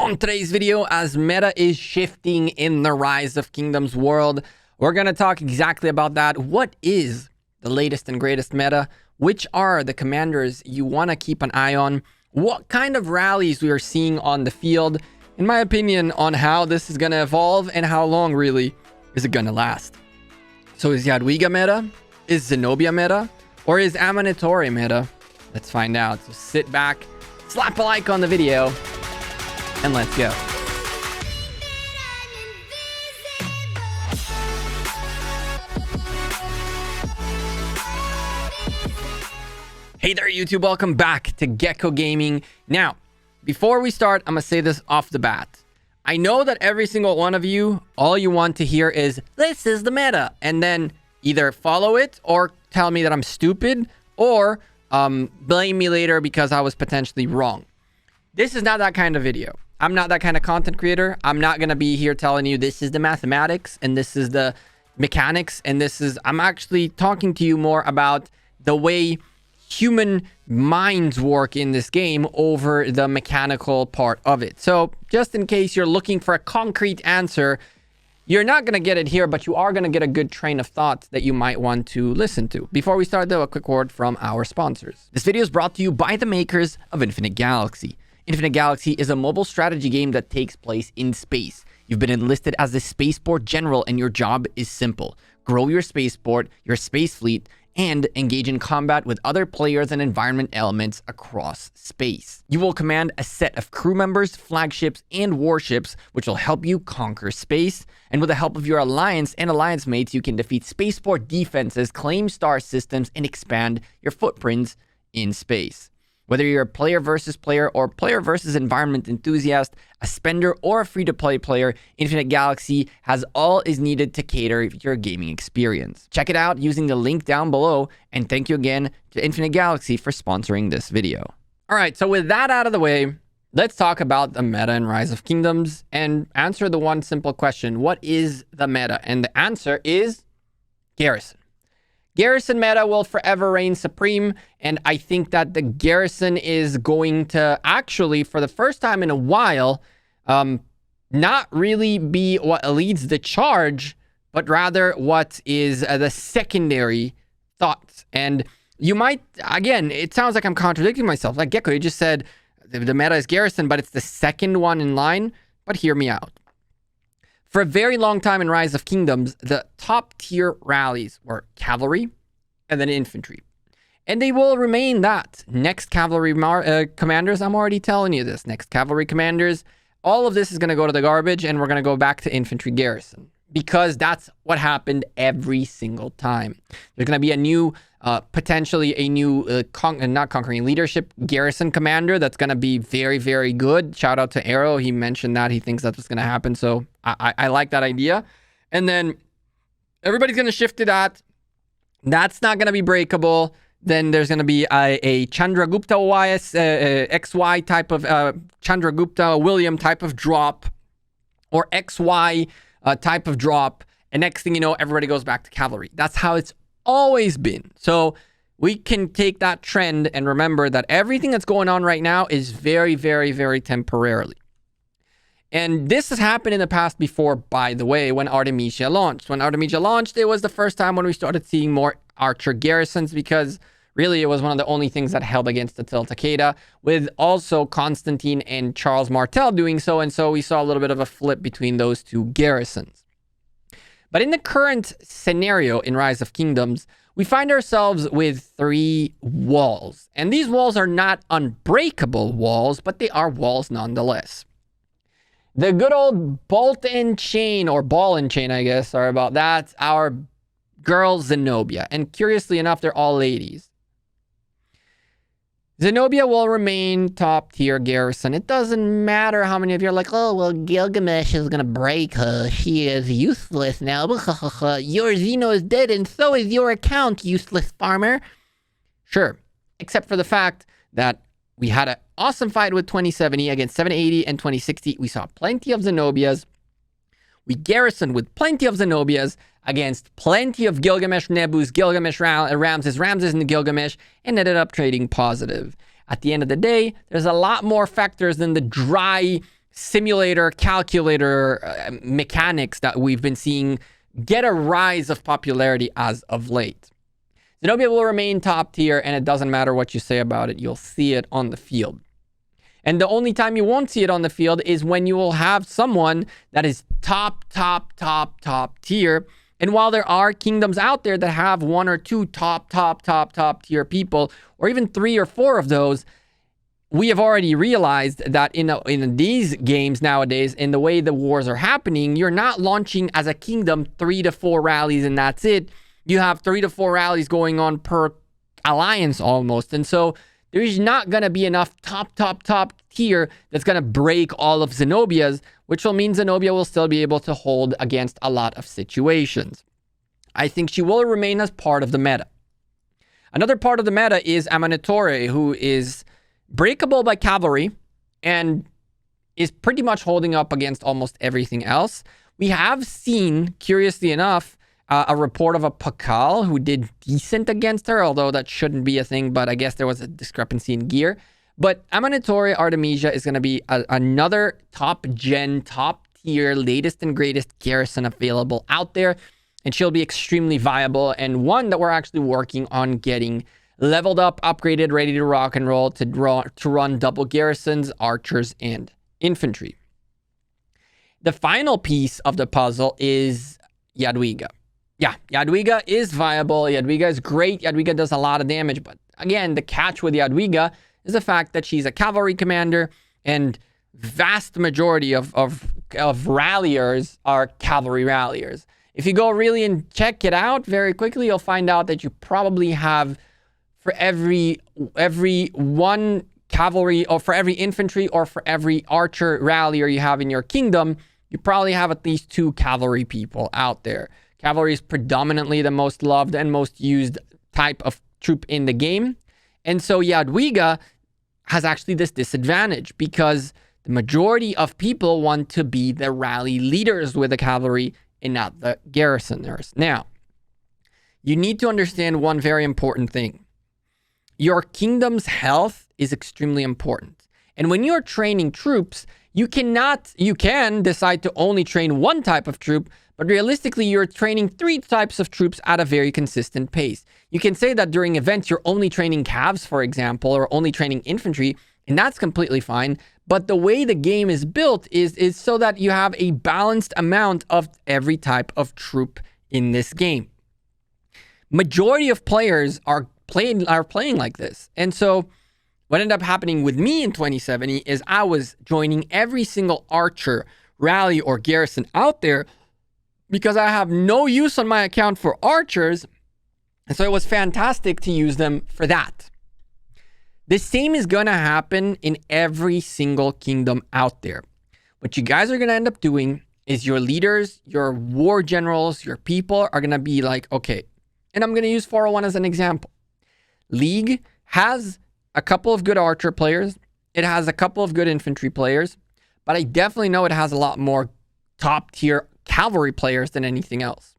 On today's video, as meta is shifting in the Rise of Kingdoms world, we're going to talk exactly about that. What is the latest and greatest meta? Which are the commanders you want to keep an eye on? What kind of rallies we are seeing on the field? In my opinion, on how this is going to evolve and how long really is it going to last. So is Jadwiga meta? Is Zenobia meta? Or is Amanitore meta? Let's find out. So sit back, slap a like on the video, and let's go. Hey there, YouTube. Welcome back to Gekko Gaming. Now, before we start, I'm going to say this off the bat. I know that every single one of you, all you want to hear is, this is the meta. And then either follow it or tell me that I'm stupid or blame me later because I was potentially wrong. This is not that kind of video. I'm not that kind of content creator. I'm not going to be here telling you this is the mathematics and this is the mechanics and I'm actually talking to you more about the way human minds work in this game over the mechanical part of it. So just in case you're looking for a concrete answer, you're not going to get it here, but you are going to get a good train of thought that you might want to listen to. Before we start though, a quick word from our sponsors. This video is brought to you by the makers of Infinite Galaxy. Infinite Galaxy is a mobile strategy game that takes place in space. You've been enlisted as a spaceport general and your job is simple. Grow your spaceport, your space fleet, and engage in combat with other players and environment elements across space. You will command a set of crew members, flagships, and warships, which will help you conquer space. And with the help of your alliance and alliance mates, you can defeat spaceport defenses, claim star systems, and expand your footprints in space. Whether you're a player versus player or player versus environment enthusiast, a spender or a free-to-play player, Infinite Galaxy has all is needed to cater to your gaming experience. Check it out using the link down below, and thank you again to Infinite Galaxy for sponsoring this video. All right, so with that out of the way, let's talk about the meta in Rise of Kingdoms and answer the one simple question. What is the meta? And the answer is garrison. Garrison meta will forever reign supreme, and I think that the garrison is going to actually, for the first time in a while, not really be what leads the charge, but rather what is the secondary thoughts. And you might, again, it sounds like I'm contradicting myself. Like Gekko, you just said the meta is garrison, but it's the second one in line. But hear me out. For a very long time in Rise of Kingdoms, the top tier rallies were cavalry and then infantry. And they will remain that. Next cavalry commanders, I'm already telling you this. Next cavalry commanders, all of this is going to go to the garbage and we're going to go back to infantry garrison. Because that's what happened every single time. There's going to be a new, potentially a new, not conquering leadership garrison commander that's going to be very, very good. Shout out to Arrow. He mentioned that. He thinks that's what's going to happen. So I like that idea. And then everybody's going to shift to that. That's not going to be breakable. Then there's going to be a Chandragupta XY type of, Chandragupta William type of drop. Or XY type of drop, and next thing you know, everybody goes back to cavalry. That's how it's always been. So we can take that trend and remember that everything that's going on right now is very, very, very temporarily. And this has happened in the past before, by the way, when Artemisia launched. When Artemisia launched, it was the first time when we started seeing more archer garrisons because really it was one of the only things that held against Attila Takeda, with also Constantine and Charles Martel doing so. And so we saw a little bit of a flip between those two garrisons. But in the current scenario in Rise of Kingdoms, we find ourselves with 3 walls. And these walls are not unbreakable walls, but they are walls nonetheless. The good old bolt and chain, or ball and chain, I guess, sorry about that, our girl Zenobia. And curiously enough, they're all ladies. Zenobia will remain top tier garrison. It doesn't matter how many of you are like, oh, well, Gilgamesh is going to break her. She is useless now. Your Zeno is dead and so is your account, useless farmer. Sure, except for the fact that we had an awesome fight with 2070 against 780 and 2060. We saw plenty of Zenobias. We garrisoned with plenty of Zenobias against plenty of Gilgamesh Nebus, Gilgamesh Ramses, and Gilgamesh, and ended up trading positive. At the end of the day, there's a lot more factors than the dry simulator, calculator mechanics that we've been seeing get a rise of popularity as of late. Zenobia will remain top tier, and it doesn't matter what you say about it. You'll see it on the field. And the only time you won't see it on the field is when you will have someone that is top tier. And while there are kingdoms out there that have one or two top tier people, or even 3 or 4 of those, we have already realized that in these games nowadays, in the way the wars are happening, you're not launching as a kingdom 3 to 4 rallies and that's it. You have 3 to 4 rallies going on per alliance almost. And so there's not going to be enough top tier that's going to break all of Zenobia's, which will mean Zenobia will still be able to hold against a lot of situations. I think she will remain as part of the meta. Another part of the meta is Amanitore, who is breakable by cavalry and is pretty much holding up against almost everything else. We have seen, curiously enough, a report of a Pakal who did decent against her, although that shouldn't be a thing, but I guess there was a discrepancy in gear. But Amanitore Artemisia is going to be another top tier, latest and greatest garrison available out there, and she'll be extremely viable, and one that we're actually working on getting leveled up, upgraded, ready to rock and roll to run double garrisons, archers, and infantry. The final piece of the puzzle is Jadwiga. Yeah, Jadwiga is viable. Jadwiga is great. Jadwiga does a lot of damage. But again, the catch with Jadwiga is the fact that she's a cavalry commander, and vast majority of ralliers are cavalry ralliers. If you go really and check it out very quickly, you'll find out that you probably have, for every one cavalry, or for every infantry, or for every archer rallier you have in your kingdom, you probably have at least 2 cavalry people out there. Cavalry is predominantly the most loved and most used type of troop in the game. And so Jadwiga has actually this disadvantage because the majority of people want to be the rally leaders with the cavalry and not the garrisoners. Now, you need to understand one very important thing. Your kingdom's health is extremely important. And when you're training troops, you can decide to only train one type of troop, but realistically, you're training 3 types of troops at a very consistent pace. You can say that during events, you're only training calves, for example, or only training infantry, and that's completely fine. But the way the game is built is so that you have a balanced amount of every type of troop in this game. Majority of players are playing like this. And so what ended up happening with me in 2070 is I was joining every single archer, rally, or garrison out there because I have no use on my account for archers. And so it was fantastic to use them for that. The same is going to happen in every single kingdom out there. What you guys are going to end up doing is your leaders, your war generals, your people are going to be like, okay, and I'm going to use 401 as an example. League has a couple of good archer players. It has a couple of good infantry players, but I definitely know it has a lot more top tier cavalry players than anything else,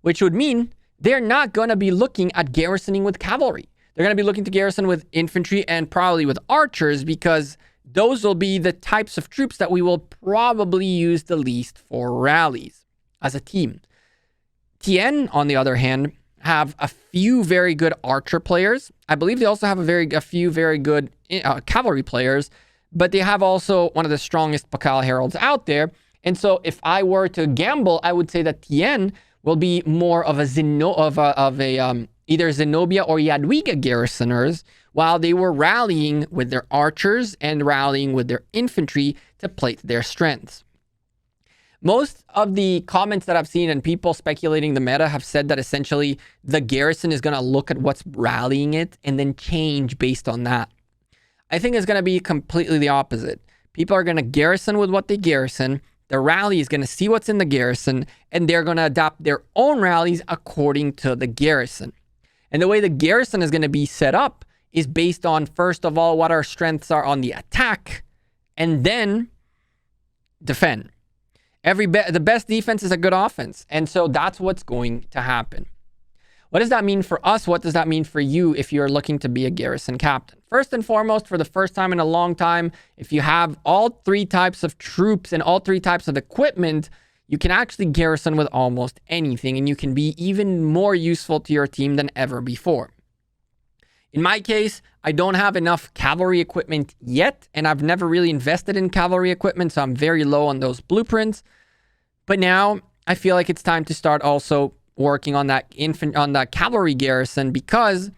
which would mean they're not going to be looking at garrisoning with cavalry. They're going to be looking to garrison with infantry and probably with archers because those will be the types of troops that we will probably use the least for rallies as a team. Tien, on the other hand, have a few very good archer players. I believe they also have a few very good cavalry players, but they have also one of the strongest Pakal heralds out there. And so if I were to gamble, I would say that Tien will be more of either Zenobia or Jadwiga garrisoners, while they were rallying with their archers and rallying with their infantry to plate their strengths. Most of the comments that I've seen and people speculating the meta have said that essentially the garrison is going to look at what's rallying it and then change based on that. I think it's going to be completely the opposite. People are going to garrison with what they garrison. The rally is going to see what's in the garrison, and they're going to adapt their own rallies according to the garrison. And the way the garrison is going to be set up is based on, first of all, what our strengths are on the attack, and then defend. The best defense is a good offense. And so that's what's going to happen. what does that mean for us? What does that mean for you if you're looking to be a garrison captain? First and foremost, for the first time in a long time, if you have all 3 types of troops and all 3 types of equipment, you can actually garrison with almost anything, and you can be even more useful to your team than ever before. In my case, I don't have enough cavalry equipment yet, and I've never really invested in cavalry equipment, so I'm very low on those blueprints. But now I feel like it's time to start also working on that cavalry garrison, because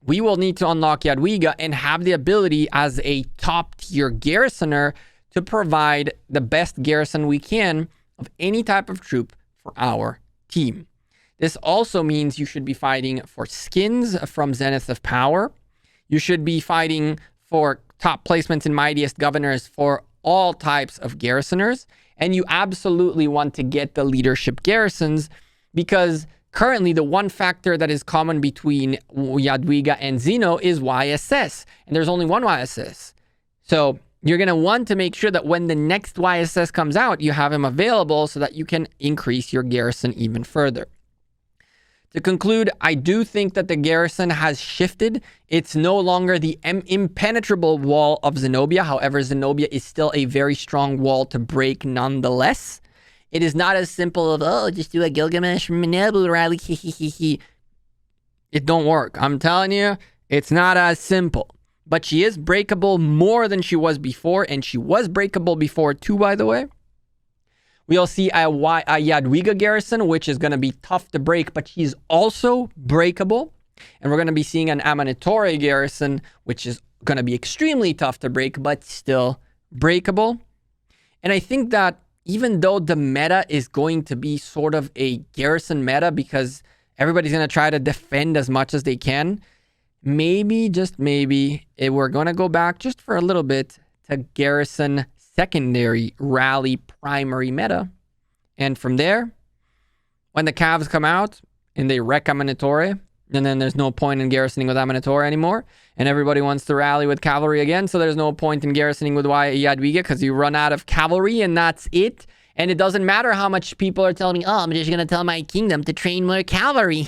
we will need to unlock Jadwiga and have the ability as a top tier garrisoner to provide the best garrison we can of any type of troop for our team. This also means you should be fighting for skins from Zenith of Power. You should be fighting for top placements in Mightiest Governors for all types of garrisoners. And you absolutely want to get the leadership garrisons, because currently the one factor that is common between Jadwiga and Zeno is YSS. And there's only one YSS. So you're going to want to make sure that when the next YSS comes out, you have him available so that you can increase your garrison even further. To conclude, I do think that the garrison has shifted. It's no longer the impenetrable wall of Zenobia. However, Zenobia is still a very strong wall to break nonetheless. It is not as simple of, oh, just do a Gilgamesh Manabu rally. It don't work. I'm telling you, it's not as simple. But she is breakable more than she was before, and she was breakable before too, by the way. We'll see a Jadwiga garrison, which is going to be tough to break, but she's also breakable. And we're going to be seeing an Amanitore garrison, which is going to be extremely tough to break, but still breakable. And I think that even though the meta is going to be sort of a garrison meta, because everybody's going to try to defend as much as they can, maybe, just maybe, we're going to go back just for a little bit to garrison secondary rally primary meta. And from there, when the Cavs come out and they wreck Amanitore, and then there's no point in garrisoning with Amanitore anymore, and everybody wants to rally with cavalry again, so there's no point in garrisoning with Jadwiga, because you run out of cavalry and that's it. And it doesn't matter how much people are telling me, oh, I'm just going to tell my kingdom to train more cavalry.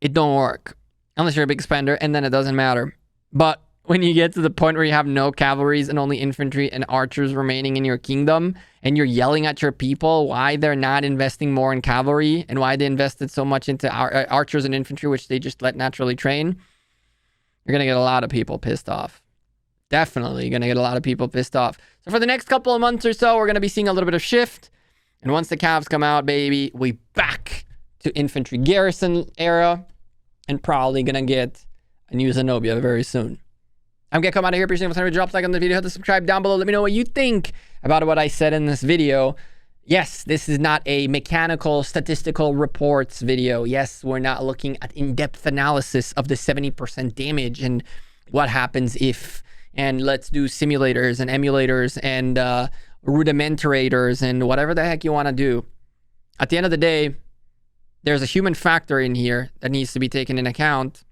It don't work unless you're a big spender, and then it doesn't matter. But when you get to the point where you have no cavalries and only infantry and archers remaining in your kingdom, and you're yelling at your people why they're not investing more in cavalry and why they invested so much into archers and infantry, which they just let naturally train, you're going to get a lot of people pissed off. Definitely going to get a lot of people pissed off. So for the next couple of months or so, we're going to be seeing a little bit of shift. And once the Cavs come out, baby, we back to infantry garrison era, and probably going to get a new Zenobia very soon. I'm Gekko, I'm out of here. Appreciate it. Drop a like on the video, hit the subscribe down below. Let me know what you think about what I said in this video. Yes, this is not a mechanical statistical reports video. Yes, we're not looking at in-depth analysis of the 70% damage and what happens if, and let's do simulators and emulators and rudimentarators and whatever the heck you want to do. At the end of the day, there's a human factor in here that needs to be taken into account,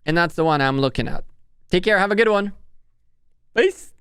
and that's the one I'm looking at. Take care. Have a good one. Peace.